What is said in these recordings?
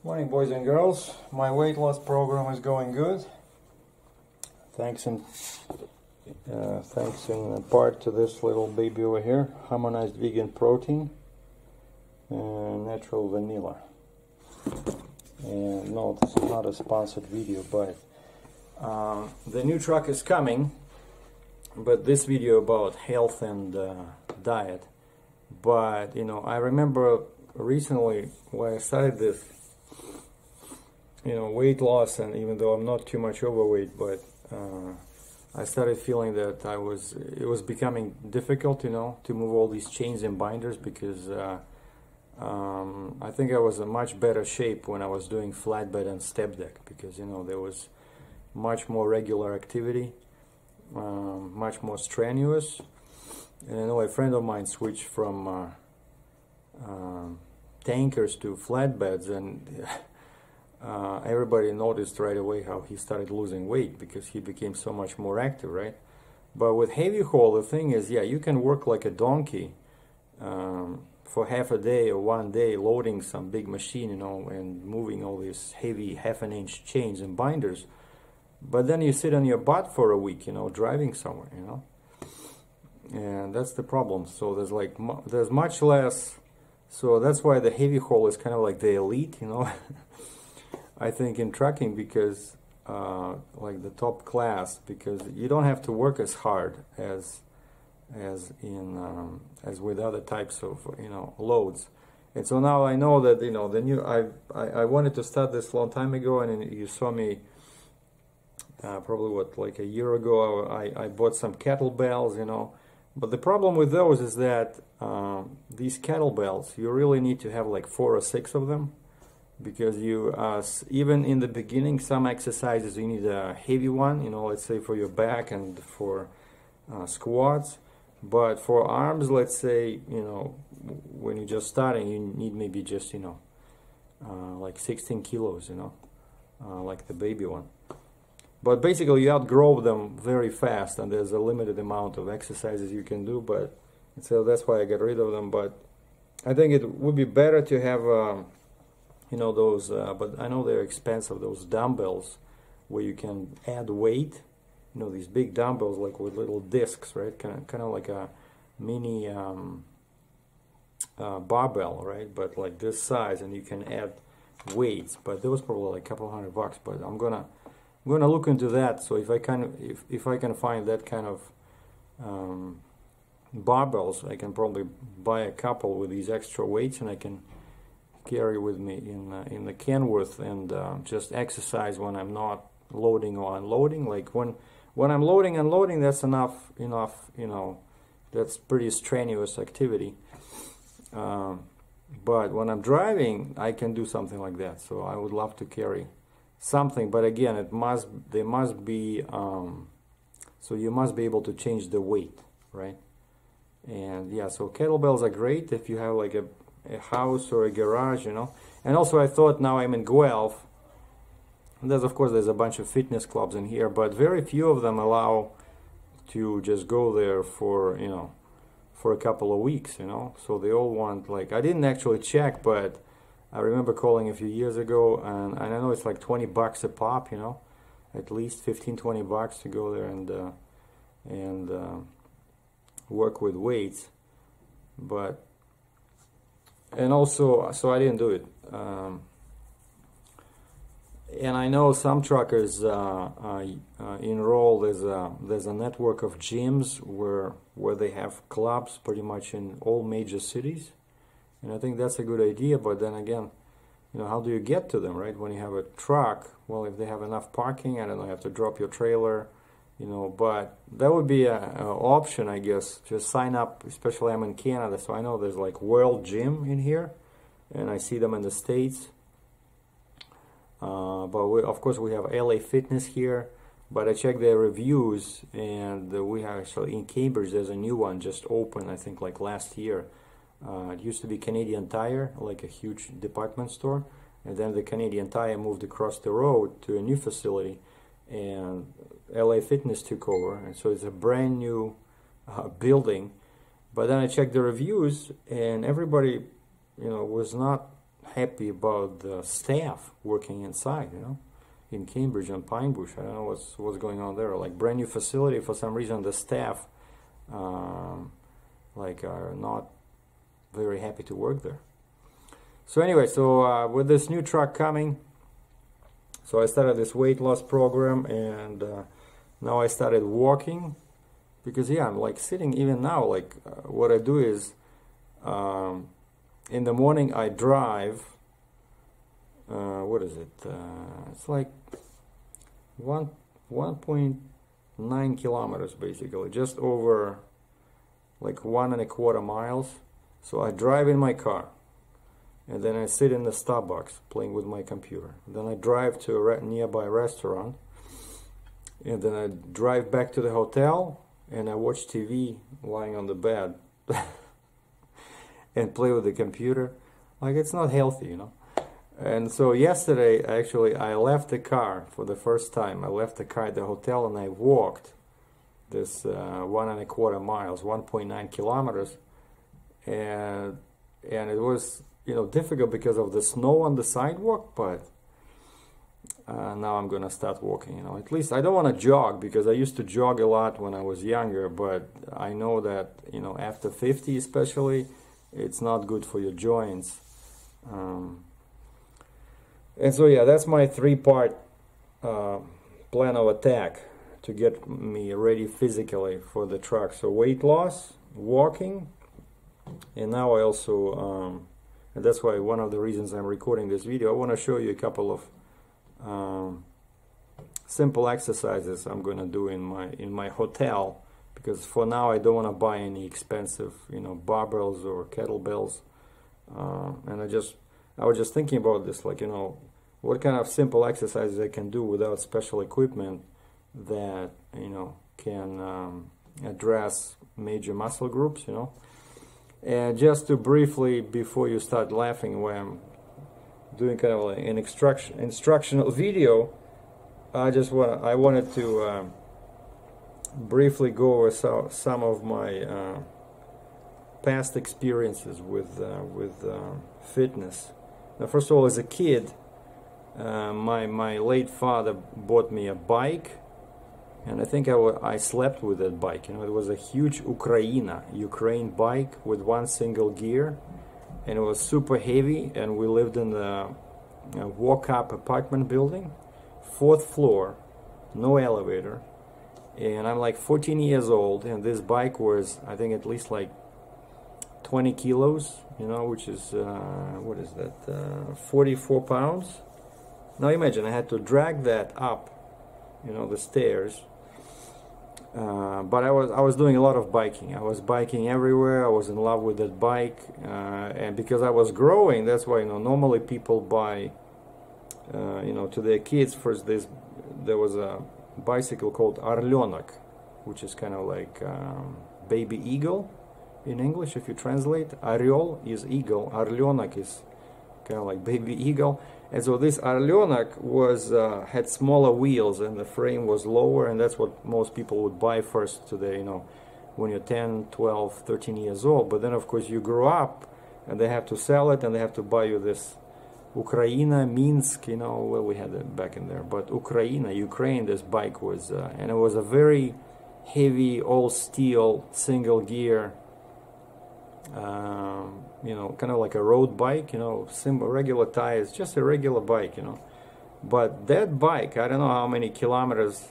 Morning, boys and girls. My weight loss program is going good. Thanks in part to this little baby over here, harmonized vegan protein and natural vanilla. And no, this is not a sponsored video, but the new truck is coming. But this video about health and diet. But you know, I remember recently when I started this, weight loss, and even though I'm not too much overweight, but I started feeling that it was becoming difficult, to move all these chains and binders, because I think I was in much better shape when I was doing flatbed and step deck, because there was much more regular activity, much more strenuous. And I know a friend of mine switched from tankers to flatbeds, and everybody noticed right away how he started losing weight because he became so much more active, right? But with heavy haul, the thing is, yeah, you can work like a donkey for half a day or 1 day, loading some big machine, and moving all these heavy half-an-inch chains and binders. But then you sit on your butt for a week, driving somewhere, and that's the problem. So there's much less. So that's why the heavy haul is kind of like the elite, I think, in trucking, because like the top class, because you don't have to work as hard as with other types of loads. And so now I know that the new I wanted to start this a long time ago, and you saw me probably like a year ago. I bought some kettlebells, but the problem with those is that these kettlebells, you really need to have like 4 or 6 of them. Because you, even in the beginning, some exercises you need a heavy one, let's say for your back and for squats. But for arms, let's say, when you're just starting, you need maybe just, like 16 kilos, like the baby one. But basically, you outgrow them very fast, and there's a limited amount of exercises you can do. But so that's why I got rid of them. But I think it would be better to have those, but I know they're expensive, those dumbbells where you can add weight, these big dumbbells like with little discs, right? Kind of like a mini barbell, right? But like this size, and you can add weights. But those probably like a couple $100. But I'm gonna look into that. So if I can find that kind of barbells, I can probably buy a couple with these extra weights, and I can carry with me in the Kenworth, and just exercise when I'm not loading or unloading. Like when I'm loading and unloading, that's enough, that's pretty strenuous activity. But when I'm driving, I can do something like that. So I would love to carry something, but again, they must be so you must be able to change the weight, right? And yeah, so kettlebells are great if you have like a house or a garage, And also I thought, now I'm in Guelph, and there's a bunch of fitness clubs in here, but very few of them allow to just go there for for a couple of weeks, So they all want, like, I didn't actually check, but I remember calling a few years ago, and I know it's like $20 a pop, at least $15-20 to go there and work with weights. But and also, so I didn't do it. And I know some truckers enroll. There's a network of gyms where they have clubs pretty much in all major cities, and I think that's a good idea. But then again, how do you get to them, right? When you have a truck, well, if they have enough parking, I don't know, you have to drop your trailer. But that would be an option, I guess. Just sign up, especially I'm in Canada, so I know there's like World Gym in here, and I see them in the States. But of course we have LA Fitness here, but I checked their reviews, and we have actually in Cambridge, there's a new one just opened, I think like last year. It used to be Canadian Tire, like a huge department store, and then the Canadian Tire moved across the road to a new facility, and LA Fitness took over, and so it's a brand new building. But then I checked the reviews, and everybody, was not happy about the staff working inside, you know, in Cambridge and Pine Bush. I don't know what's going on there. Like brand new facility, for some reason the staff like are not very happy to work there. So anyway, so with this new truck coming, so I started this weight loss program, and now I started walking, because yeah, I'm like sitting even now. Like what I do is in the morning I drive. What is it? It's like 1.9 kilometers basically, just over like 1.25 miles. So I drive in my car, and then I sit in the Starbucks playing with my computer. Then I drive to a nearby restaurant, and then I drive back to the hotel, and I watch TV lying on the bed and play with the computer. Like, it's not healthy, you know. And so yesterday, actually, I left the car for the first time. I left the car at the hotel, and I walked this 1.25 miles, 1.9 kilometers, and it was, you know, difficult because of the snow on the sidewalk, but now I'm gonna start walking, you know. At least I don't want to jog, because I used to jog a lot when I was younger, but I know that, you know, after 50 especially, it's not good for your joints. And so yeah, that's my 3-part plan of attack to get me ready physically for the truck. So weight loss, walking, and now I also and that's why one of the reasons I'm recording this video, I want to show you a couple of simple exercises I'm going to do in my hotel, because for now I don't want to buy any expensive, you know, barbells or kettlebells, and I was just thinking about this, like, you know, what kind of simple exercises I can do without special equipment that, you know, can address major muscle groups, you know. And just to briefly, before you start laughing when I'm doing kind of like an instructional video, I wanted to briefly go over some of my past experiences with fitness. Now, first of all, as a kid, my late father bought me a bike, and I think I slept with that bike. You know, it was a huge Ukraine bike with one single gear, and it was super heavy. And we lived in a walk-up apartment building, 4th floor, no elevator, and I'm like 14 years old, and this bike was, I think, at least like 20 kilos, you know, which is what is that, 44 pounds. Now imagine, I had to drag that up, you know, the stairs. But I was doing a lot of biking. I was biking everywhere. I was in love with that bike, and because I was growing, that's why, you know, normally people buy, you know, to their kids. First, there was a bicycle called Orlenok, which is kind of like baby eagle in English. If you translate, Орел is eagle, Orlenok is kind of like baby eagle. And so this Orlenok was had smaller wheels, and the frame was lower, and that's what most people would buy first today, you know, when you're 10, 12, 13 years old. But then, of course, you grow up, and they have to sell it, and they have to buy you this Ukraina, Minsk, you know, well, we had it back in there, but Ukraine, this bike was, and it was a very heavy, all steel, single gear, you know, kind of like a road bike, you know, simple, regular tires, just a regular bike, you know. But that bike, I don't know how many kilometers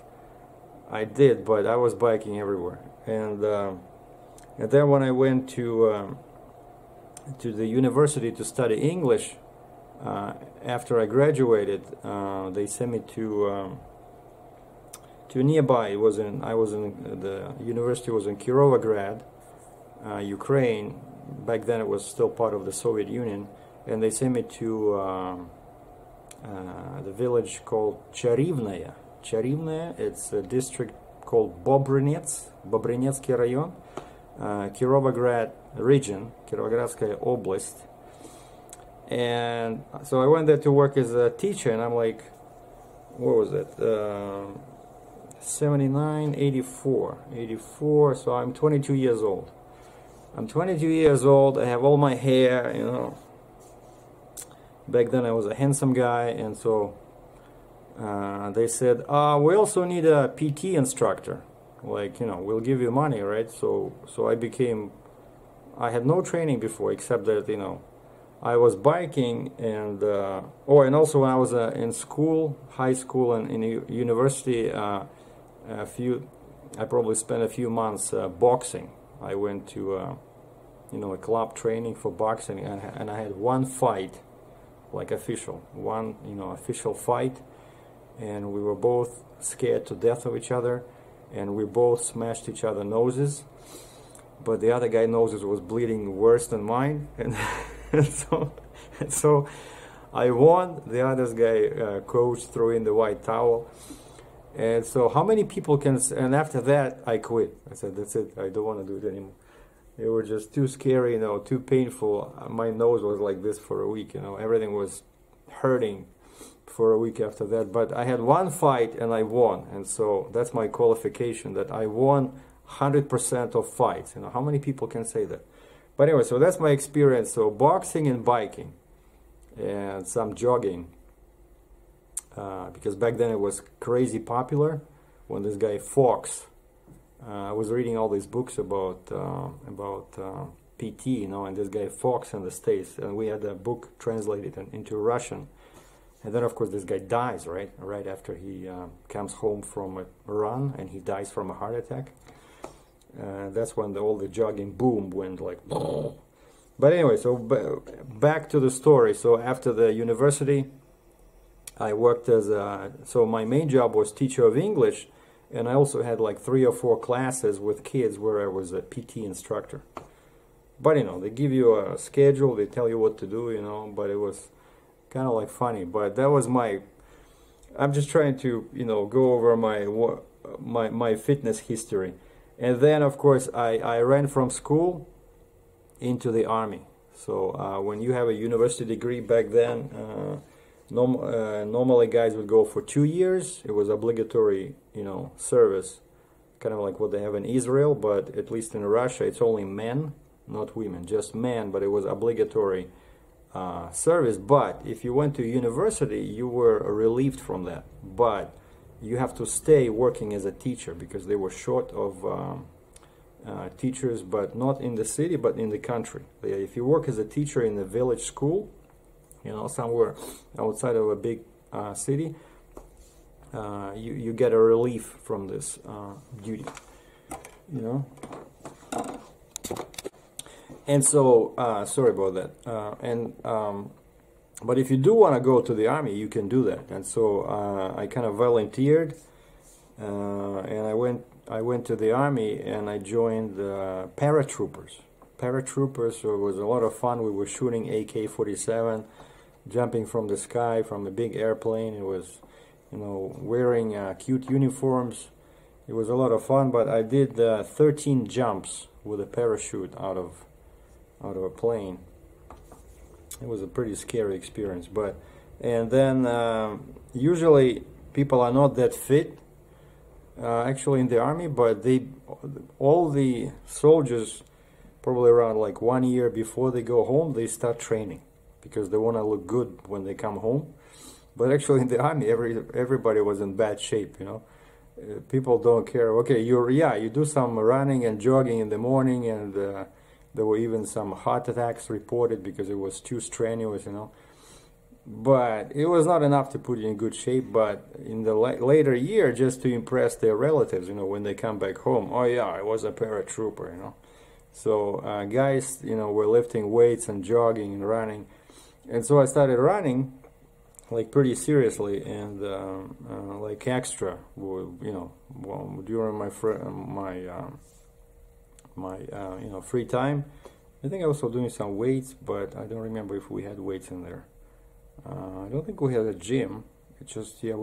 I did, but I was biking everywhere. And then when I went to the university to study English, after I graduated, they sent me to nearby. The university was in Kirovograd, Ukraine. Back then it was still part of the Soviet Union, and they sent me to the village called Charivnaya. It's a district called Bobrinetsky Rayon, Kirovograd region, Kirovogradskaya Oblast. And so I went there to work as a teacher, and I'm like, what was it? 79, 84, so I'm 22 years old. I have all my hair, you know, back then I was a handsome guy, and so they said, we also need a PT instructor, like, you know, we'll give you money, right? So I had no training before, except that, you know, I was biking, and and also when I was in school, high school and in university, I probably spent a few months boxing. I went to you know, a club training for boxing, and I had one fight, like official, one, you know, official fight, and we were both scared to death of each other, and we both smashed each other noses, but the other guy's noses was bleeding worse than mine, and so I won. The other guy, coach, threw in the white towel. And so how many people can, and after that I quit. I said, that's it, I don't want to do it anymore. It was just too scary, you know, too painful. My nose was like this for a week, you know, everything was hurting for a week after that. But I had one fight and I won, and so that's my qualification, that I won 100% of fights. You know, how many people can say that? But anyway, so that's my experience. So boxing and biking and some jogging. Because back then it was crazy popular when this guy Fox, I was reading all these books about PT, you know, and this guy Fox in the States, and we had a book translated into Russian, and then of course this guy dies right after he comes home from a run, and he dies from a heart attack. That's when all the jogging boom went like. But anyway, so back to the story. So after the university, I worked as so my main job was teacher of English, and I also had like 3 or 4 classes with kids where I was a PT instructor. But you know, they give you a schedule, they tell you what to do, you know, but it was kind of like funny. But that was I'm just trying to, you know, go over my fitness history. And then of course I ran from school into the army. So when you have a university degree back then, normally guys would go for 2 years. It was obligatory, you know, service, kind of like what they have in Israel, but at least in Russia it's only men, not women, just men, but it was obligatory service. But if you went to university, you were relieved from that, but you have to stay working as a teacher because they were short of teachers, but not in the city, but in the country. If you work as a teacher in a village school, you know, somewhere outside of a big city, you get a relief from this duty, you know. And so, sorry about that. But if you do want to go to the army, you can do that. And so I kind of volunteered, and I went to the army, and I joined paratroopers. Paratroopers, so it was a lot of fun. We were shooting AK-47, jumping from the sky from a big airplane. It was, you know, wearing cute uniforms. It was a lot of fun. But I did 13 jumps with a parachute out of a plane. It was a pretty scary experience. And then usually people are not that fit actually in the army, but all the soldiers, probably around like 1 year before they go home, they start training because they want to look good when they come home. But actually in the army, everybody was in bad shape, you know. People don't care. Okay, you do some running and jogging in the morning, and there were even some heart attacks reported because it was too strenuous, you know. But it was not enough to put you in good shape. But in the later year, just to impress their relatives, you know, when they come back home, oh yeah, I was a paratrooper, you know. So guys, you know, were lifting weights and jogging and running. And so I started running like pretty seriously and like extra, you know, during my you know, free time. I think I was also doing some weights, but I don't remember if we had weights in there. I don't think we had a gym. It's just, yeah,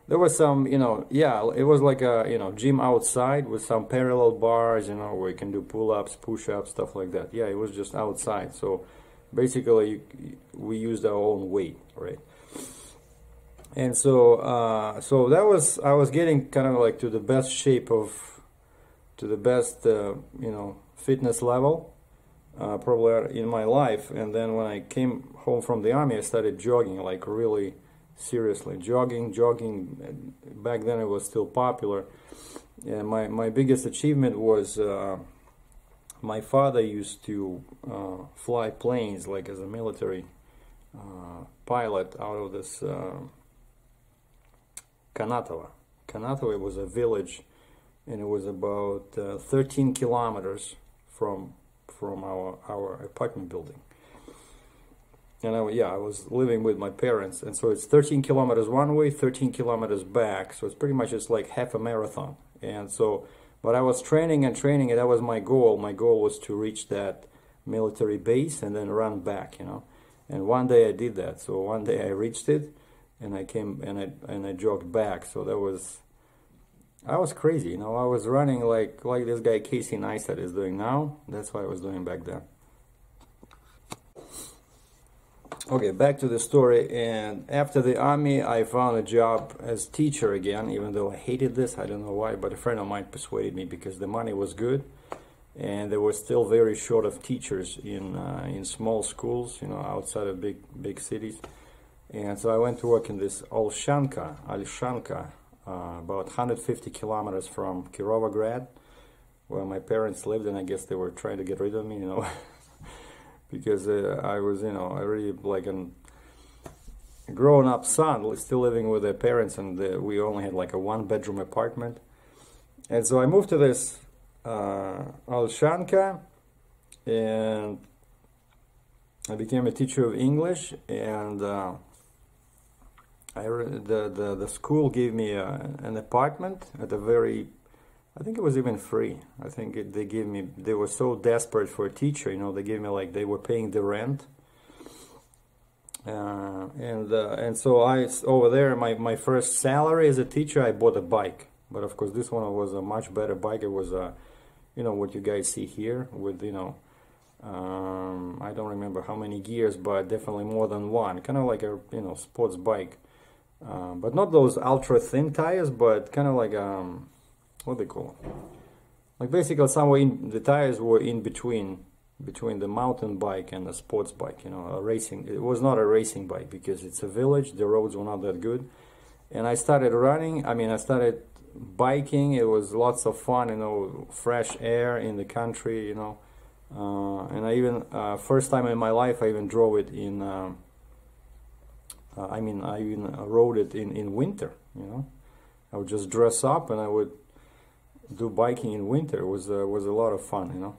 there was some, you know, yeah, it was like a, you know, gym outside with some parallel bars, you know, where you can do pull-ups, push-ups, stuff like that. Yeah, it was just outside. So basically we used our own weight, right? And so so that was, I was getting kind of like to the best shape to the best you know, fitness level. probably in my life. And then when I came home from the army, I started jogging, like really seriously. Jogging. Back then it was still popular. And my biggest achievement was my father used to fly planes, like as a military pilot, out of this Kanatowa. Kanatowa was a village, and it was about 13 kilometers from our apartment building. And I was living with my parents, and so it's 13 kilometers one way, 13 kilometers back, so it's pretty much just like half a marathon. And so, but I was training, and that was my goal. My goal was to reach that military base and then run back, you know. And one day I did that. So one day I reached it, and I came and I jogged back. So I was crazy, you know. I was running like this guy Casey Neistat is doing now. That's what I was doing back then. Okay, back to the story. And after the army, I found a job as teacher again, even though I hated this. I don't know why, but a friend of mine persuaded me because the money was good, and they were still very short of teachers in small schools, you know, outside of big cities. And so I went to work in this Olshanka, about 150 kilometers from Kirovograd, where my parents lived, and I guess they were trying to get rid of me, you know. Because I was, you know, already like a grown-up son, still living with their parents, and we only had like a one-bedroom apartment. And so I moved to this Olshanka, and I became a teacher of English, and the school gave me an apartment at a very, I think it was even free. I think they were so desperate for a teacher, you know, they gave me like, they were paying the rent. And so over there, my first salary as a teacher, I bought a bike. But of course, this one was a much better bike. It was you know, what you guys see here with, you know, I don't remember how many gears, but definitely more than one. Kind of like a, you know, sports bike. But not those ultra thin tires, but kind of like what they call it? Like basically somewhere the tires were in between the mountain bike and the sports bike, you know, a racing. It was not a racing bike because it's a village, the roads were not that good. And I started running, I started biking. It was lots of fun, you know, fresh air in the country, you know. And I even, first time in my life, I even drove it in, I even rode it in winter, you know. I would just dress up and I would do biking in winter. It was a lot of fun, you know.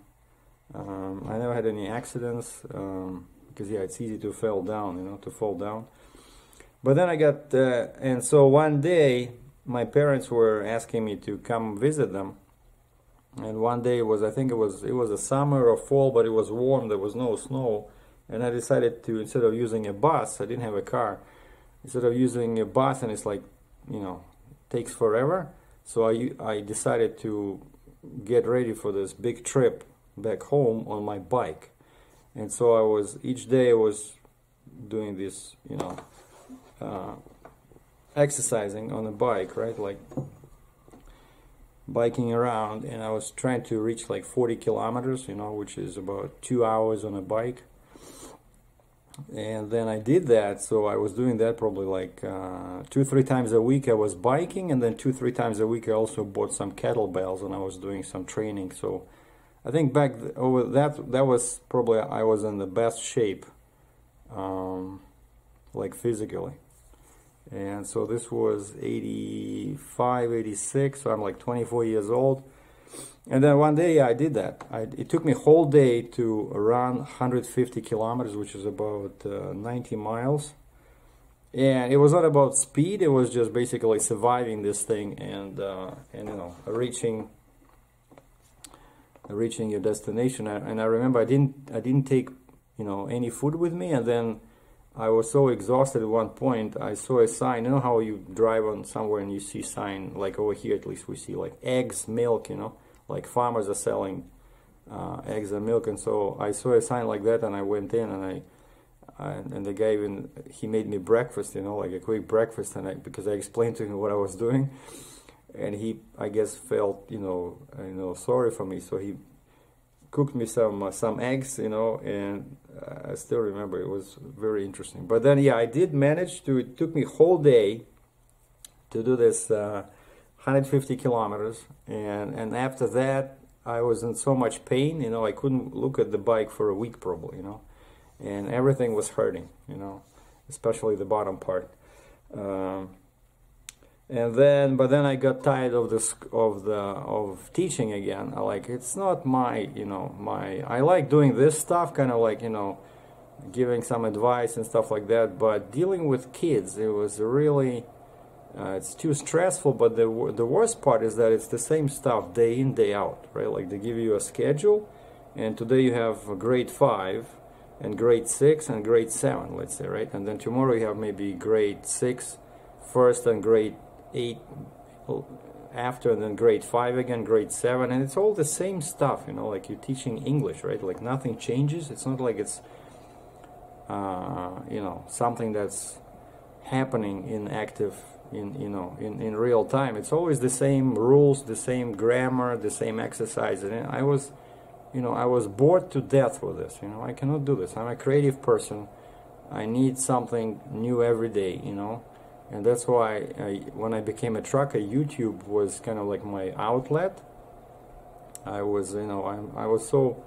I never had any accidents because yeah, it's easy to fall down, you know, But then I got and so one day my parents were asking me to come visit them, and one day I think it was a summer or fall, but it was warm. There was no snow, and I decided to, instead of using a bus, I didn't have a car. Instead of using a bus, and it's like, you know, takes forever. So I decided to get ready for this big trip back home on my bike. And so each day I was doing this, you know, exercising on a bike, right? Like biking around, and I was trying to reach like 40 kilometers, you know, which is about 2 hours on a bike. And then I did that, so I was doing that probably like 2-3 times a week I was biking, and then 2-3 times a week I also bought some kettlebells and I was doing some training. So I think that was probably, I was in the best shape, like physically. And so this was 85, 86, so I'm like 24 years old. And then one day, yeah, I did that. It took me a whole day to run 150 kilometers, which is about 90 miles. And it was not about speed, it was just basically surviving this thing and you know, reaching your destination. And I remember I didn't take, you know, any food with me, and then I was so exhausted at one point, I saw a sign. You know how you drive on somewhere and you see sign, like over here at least we see like eggs, milk, you know, like farmers are selling eggs and milk. And so I saw a sign like that, and I went in, and the guy he made me breakfast, you know, like a quick breakfast, and because I explained to him what I was doing, and he, I guess, felt, you know, sorry for me, so he cooked me some eggs, you know, and I still remember it was very interesting. But then, yeah, I did manage to. It took me a whole day to do this 150 kilometers, and after that, I was in so much pain, you know, I couldn't look at the bike for a week probably, you know, and everything was hurting, you know, especially the bottom part. But then I got tired of this of teaching again. Like, it's not my, you know, I like doing this stuff, kind of like, you know, giving some advice and stuff like that. But dealing with kids, it was really, it's too stressful. But the worst part is that it's the same stuff day in, day out, right? Like, they give you a schedule, and today you have grade 5 and grade 6 and grade 7, let's say, right? And then tomorrow you have maybe grade 6 first and grade 8 after, and then grade 5 again, grade 7, and it's all the same stuff, you know, like you're teaching English, right? Like, nothing changes. It's not like it's you know, something that's happening in active, in real time. It's always the same rules, the same grammar, the same exercise. And I was, you know, I was bored to death with this. You know, I cannot do this. I'm a creative person. I need something new every day, you know. And that's why when I became a trucker, YouTube was kind of like my outlet. I was, you know, I was so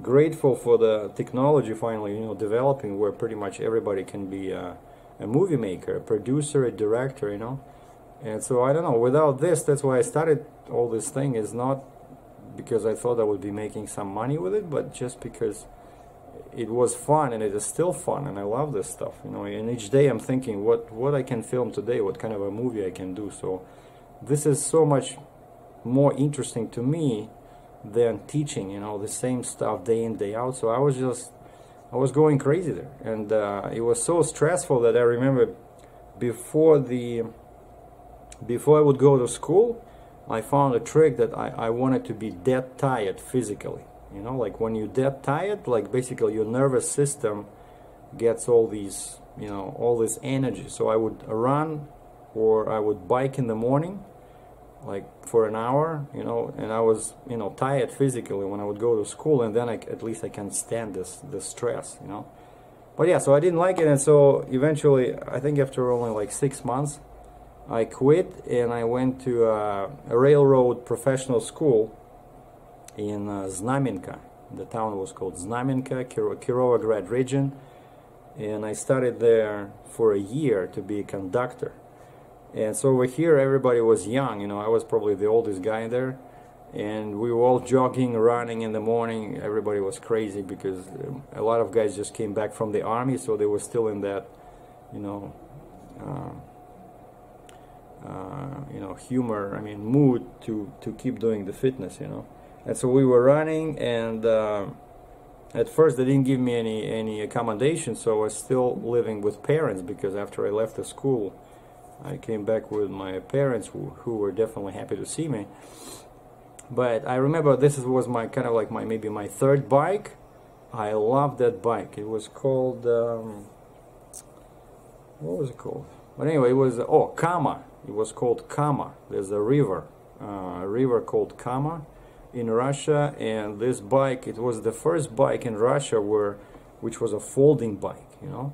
grateful for the technology finally, you know, developing, where pretty much everybody can be a movie maker, a producer, a director, you know. And so, I don't know, without this, that's why I started all this thing, is not because I thought I would be making some money with it, but just because it was fun, and it is still fun, and I love this stuff, you know. And each day I'm thinking what I can film today, what kind of a movie I can do. So this is so much more interesting to me than teaching, you know, the same stuff day in, day out. So I was going crazy there, and it was so stressful that I remember before I would go to school, I found a trick that I wanted to be dead tired physically. You know, like when you're dead tired, like basically your nervous system gets all these, you know, all this energy. So I would run, or I would bike in the morning, like for an hour, you know, and I was, you know, tired physically when I would go to school, and then at least I can stand this stress, you know. But yeah, so I didn't like it, and so eventually, I think after only like 6 months, I quit, and I went to a railroad professional school in Znamenka. The town was called Znamenka, Kirovograd region, and I started there for a year to be a conductor. And so over here everybody was young, you know, I was probably the oldest guy there, and we were all jogging, running in the morning. Everybody was crazy because a lot of guys just came back from the army, so they were still in that, you know, humor, I mean, mood to keep doing the fitness, you know. And so we were running, and at first they didn't give me any accommodation, so I was still living with parents, because after I left the school, I came back with my parents, who were definitely happy to see me. But I remember this was my kind of like maybe my third bike. I loved that bike. It was called what was it called? But anyway, it was Kama. It was called Kama. There's a river called Kama in Russia, and this bike, it was the first bike in Russia which was a folding bike, you know,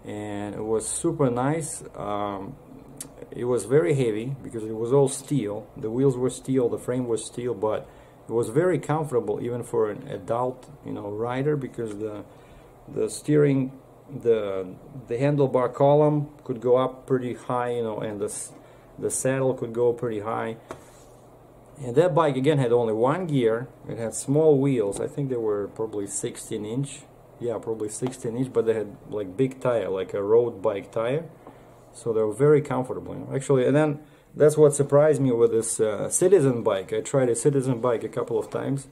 and it was super nice. It was very heavy because it was all steel. The wheels were steel, the frame was steel, but it was very comfortable even for an adult, you know, rider, because the steering, the handlebar column could go up pretty high, you know, and the saddle could go pretty high. And that bike again had only one gear. It had small wheels. I think they were probably 16-inch. Yeah, probably 16-inch, but they had like big tire, like a road bike tire. So they were very comfortable, you know. Actually, and then that's what surprised me with this Citizen bike. I tried a Citizen bike a couple of times,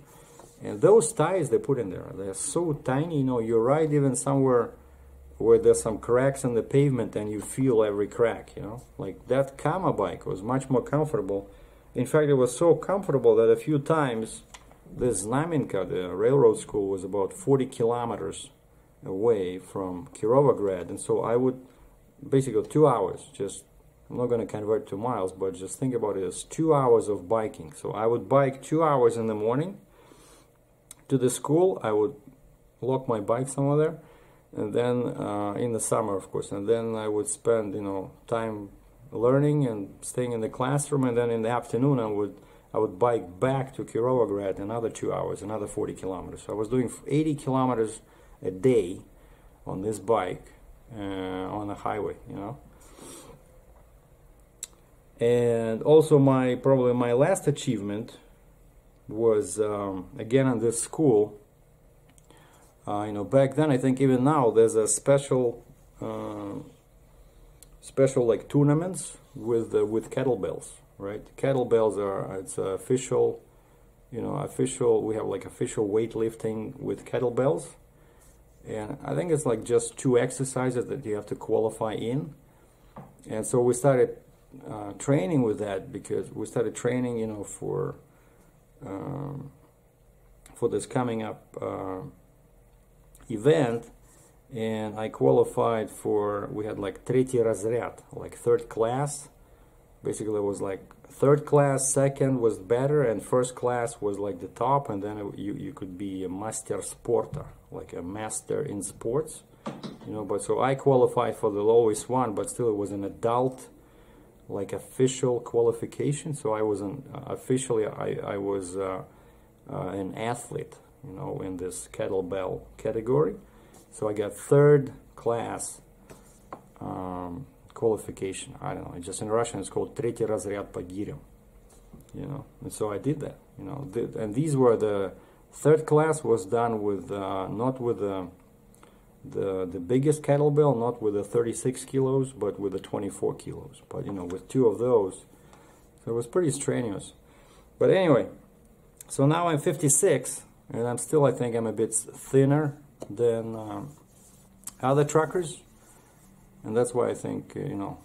and those tires they put in there, they're so tiny, you know. You ride even somewhere where there's some cracks in the pavement, and you feel every crack, you know. Like that Kama bike was much more comfortable. In fact, it was so comfortable that a few times this Znamenka, the railroad school, was about 40 kilometers away from Kirovograd, and so I would basically 2 hours, just, I'm not going to convert to miles, but just think about it as 2 hours of biking. So I would bike 2 hours in the morning to the school. I would lock my bike somewhere there, and then in the summer, of course, and then I would spend, you know, time learning and staying in the classroom, and then in the afternoon I would bike back to Kirovograd another 2 hours, another 40 kilometers. So I was doing 80 kilometers a day on this bike on the highway, you know. And also probably my last achievement was again on this school. You know, back then, I think even now there's a special like tournaments with kettlebells, right? Kettlebells it's official, you know, we have like official weightlifting with kettlebells, and I think it's like just 2 exercises that you have to qualify in. And so we started training with that, because we started training, you know, for this coming up event, and I qualified for, we had like третий разряд, like 3rd class. Basically it was like 3rd class, 2nd was better, and 1st class was like the top, and then you could be a master sporta, like a master in sports, you know. But so I qualified for the lowest one, but still it was an adult, like official qualification. So I wasn't officially, I was an athlete, you know, in this kettlebell category. So I got 3rd class qualification. I don't know, just in Russian it's called третий разряд по гирям, you know. And so I did that, you know. And these were the 3rd class was done with not with the biggest kettlebell, not with the 36 kilos, but with the 24 kilos. But you know, with 2 of those, so it was pretty strenuous. But anyway, so now I'm 56, and I'm still, I think I'm a bit thinner than other truckers, and that's why I think, you know,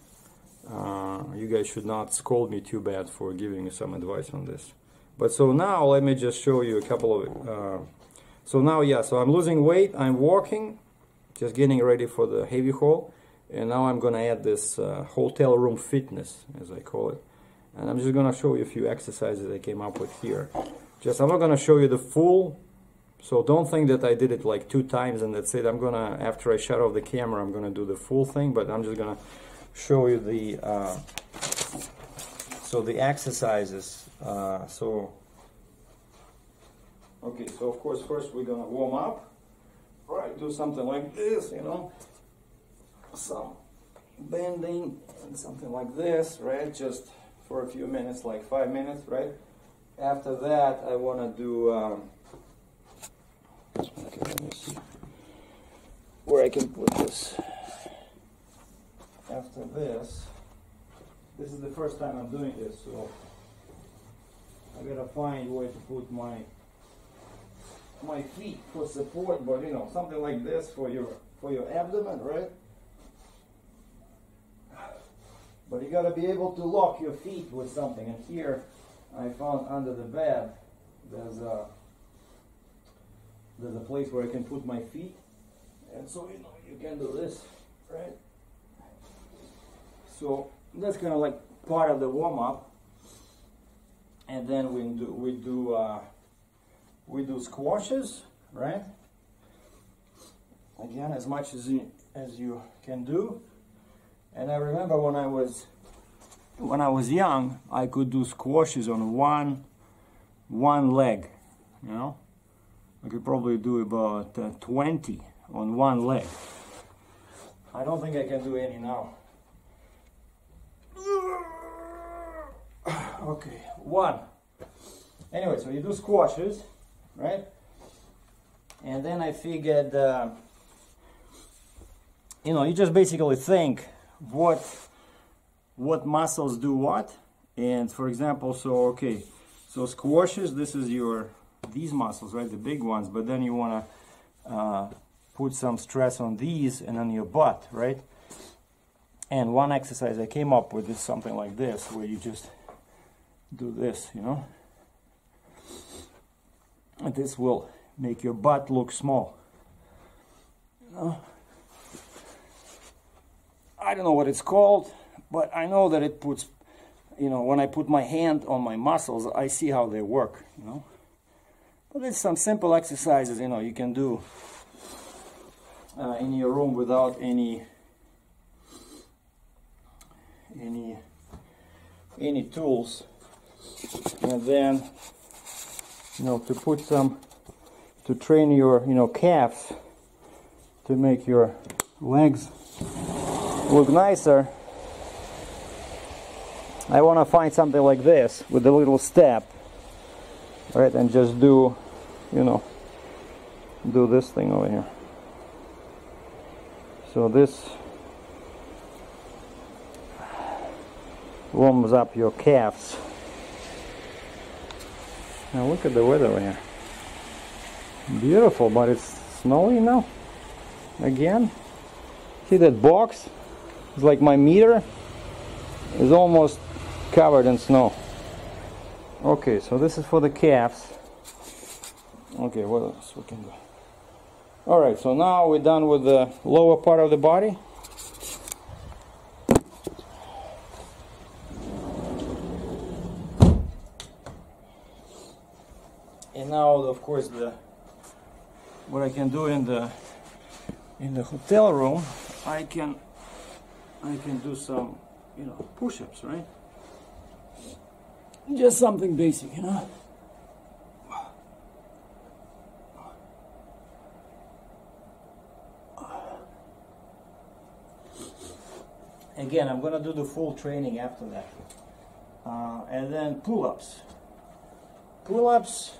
you guys should not scold me too bad for giving you some advice on this. But so now let me just show you a couple of so now, yeah, so I'm losing weight, I'm walking, just getting ready for the heavy haul, and now I'm gonna add this hotel room fitness, as I call it, and I'm just gonna show you a few exercises I came up with here. I'm not gonna show you the full, so don't think that I did it like 2 times and that's it. I'm gonna, after I shut off the camera, I'm gonna do the full thing, but I'm just gonna show you the the exercises. Okay, so of course first we're gonna warm up, right? Do something like this, you know, some bending and something like this, right? Just for a few minutes, like 5 minutes, right? After that, I want to do, okay, let me see where I can put this. After this is the first time I'm doing this, so I gotta find where to put my feet for support, but you know, something like this for your abdomen, right? But you gotta be able to lock your feet with something, and here I found under the bed there's a place where I can put my feet, and so you know, you can do this, right? So that's kind of like part of the warm-up, and then we do squashes, right? Again, as much as you can do. And I remember when I was young, I could do squashes on one leg, you know. I could probably do about 20 on one leg. I don't think I can do any now. Okay, 1. Anyway, so you do squashes, right? And then I figured, you know, you just basically think what muscles do what. And for example, so okay, so squashes, this is these muscles, right, the big ones, but then you want to put some stress on these and on your butt, right? And one exercise I came up with is something like this, where you just do this, you know, and this will make your butt look small, you know. I don't know what it's called, but I know that it puts, you know, when I put my hand on my muscles, I see how they work, you know. But it's some simple exercises, you know, you can do in your room without any tools. And then, you know, to put some, to train your, you know, calves, to make your legs look nicer, I want to find something like this with a little step, right, and just do, you know, do this thing over here. So this warms up your calves. Now look at the weather over here. Beautiful, but it's snowy now. Again. See that box? It's like my meter is almost covered in snow. Okay, so this is for the calves. Okay, what else we can do? Alright, so now we're done with the lower part of the body. And now, of course, what I can do in the hotel room, I can do some, you know, push-ups, right? Just something basic, you know. Again, I'm gonna do the full training after that, and then pull-ups. Pull-ups,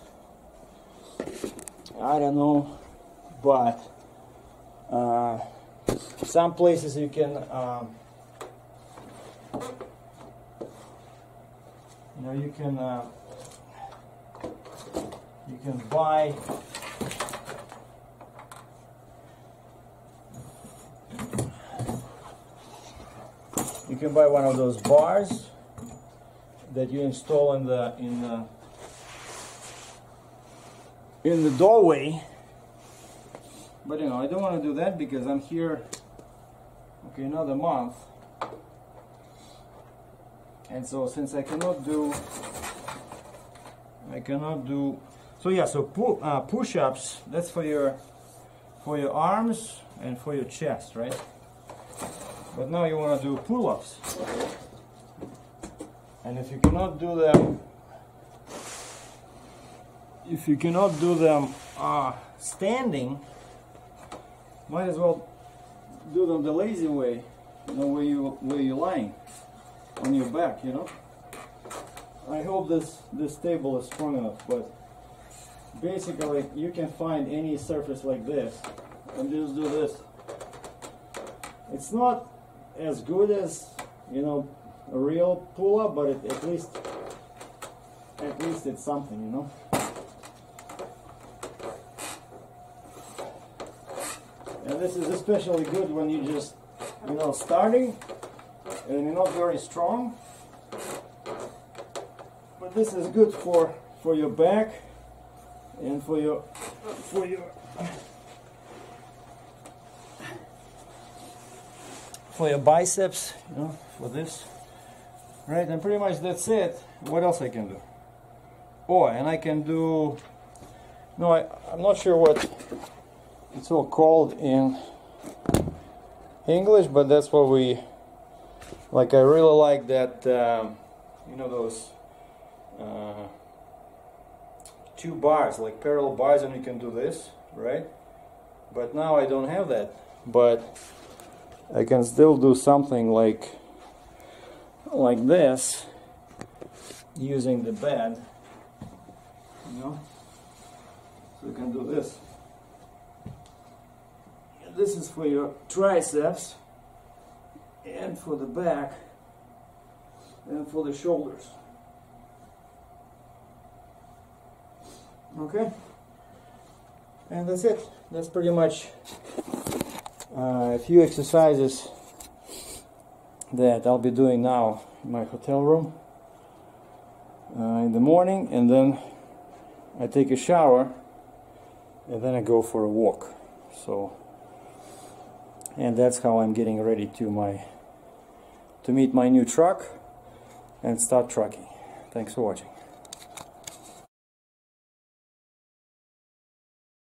I don't know, but some places you can, you know, you can buy one of those bars that you install in the doorway. But you know, I don't want to do that because I'm here, okay, another month, and so since I cannot do, so yeah, so push-ups, that's for your arms and for your chest, right? But now you want to do pull-ups, and if you cannot do them standing, might as well do them the lazy way, you know, where you're lying on your back, you know. I hope this table is strong enough, but basically you can find any surface like this and just do this. It's not as good as, you know, a real pull-up, but at least it's something, you know. And this is especially good when you just, you know, starting and you're not very strong. But this is good for your back and for your biceps, you know, for this. Right, and pretty much that's it. What else I can do? Oh, and I can do, no, I'm not sure what it's all called in English, but that's what we like. I really like that, you know, those two bars, like parallel bars, and you can do this, right? But now I don't have that, but I can still do something like this using the bed, you know. So you can do this. This is for your triceps and for the back and for the shoulders. Okay, and that's it. That's pretty much a few exercises that I'll be doing now in my hotel room in the morning, and then I take a shower and then I go for a walk. So, and that's how I'm getting ready to meet my new truck and start trucking. Thanks for watching.